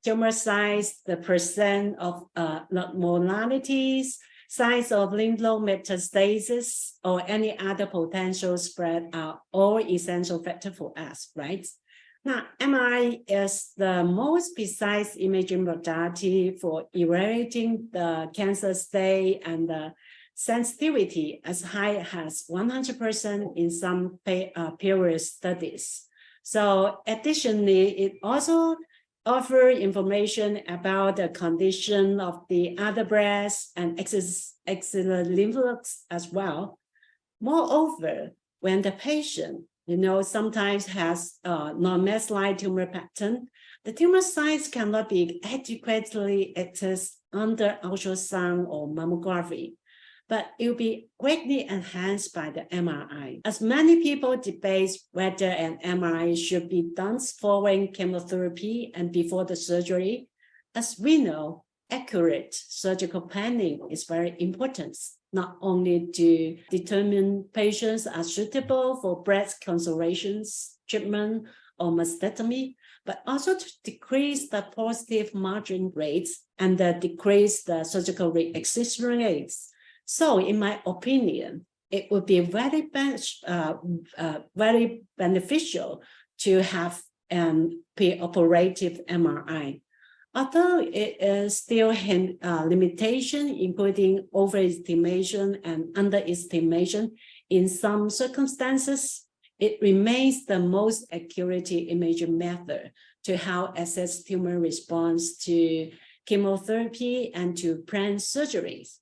tumor size, the percent of modalities, size of lymph node metastasis, or any other potential spread are all essential factors for us, right? Now, MRI is the most precise imaging modality for evaluating the cancer state, and the sensitivity as high as 100% in some period studies. So additionally, it also offers information about the condition of the other breast and axillary lymph nodes as well. Moreover, when the patient sometimes has a non-mesenchymal tumor pattern, the tumor size cannot be adequately assessed under ultrasound or mammography, but it will be greatly enhanced by the MRI. As many people debate whether an MRI should be done following chemotherapy and before the surgery, as we know, accurate surgical planning is very important, not only to determine patients are suitable for breast conservations, treatment, or mastectomy, but also to decrease the positive margin rates and decrease the surgical re-excision rates. So in my opinion, it would be very beneficial to have an preoperative MRI. Although it is still limitation, including overestimation and underestimation in some circumstances, it remains the most accurate imaging method to help assess tumor response to chemotherapy and to plan surgeries.